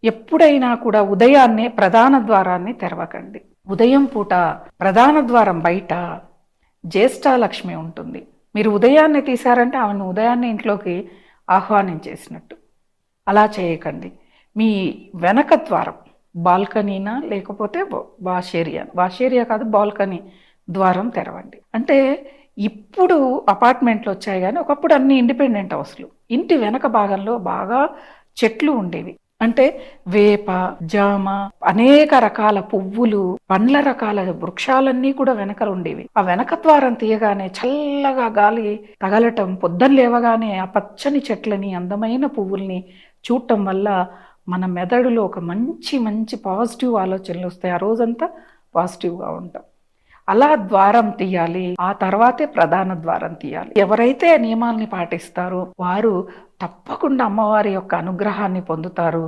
ఎప్పుడైనా కూడా ఉదయాన్నే ప్రధాన ద్వారాన్ని తెరవకండి. ఉదయం పూట ప్రధాన ద్వారం బయట జ్యేష్ఠాలక్ష్మి ఉంటుంది. మీరు ఉదయాన్నే తీశారంటే ఆమెను ఉదయాన్నే ఇంట్లోకి ఆహ్వానించేసినట్టు. అలా చేయకండి. మీ వెనక ద్వారం బాల్కనీనా లేకపోతే వాషేరియా కాదు, బాల్కనీ ద్వారం తెరవండి. అంటే ఇప్పుడు అపార్ట్మెంట్లు వచ్చాయి కానీ ఒకప్పుడు అన్ని ఇండిపెండెంట్ హౌస్లు. ఇంటి వెనక భాగంలో బాగా చెట్లు ఉండేవి. అంటే వేప, జామ, అనేక రకాల పువ్వులు, పండ్ల రకాల వృక్షాలన్నీ కూడా వెనకలు ఉండేవి. ఆ వెనక ద్వారం తీయగానే చల్లగా గాలి తగలటం, పొద్దున్న లేవగానే ఆ పచ్చని చెట్లని, అందమైన పువ్వుల్ని చూడటం వల్ల మన మెదడులో ఒక మంచి మంచి పాజిటివ్ ఆలోచనలు వస్తాయి. ఆ రోజంతా పాజిటివ్గా ఉంటాం. అలా ద్వారం తీయాలి. ఆ తర్వాతే ప్రధాన ద్వారం తీయాలి. ఎవరైతే నియమాల్ని పాటిస్తారో వారు తప్పకుండా అమ్మవారి యొక్క అనుగ్రహాన్ని పొందుతారు.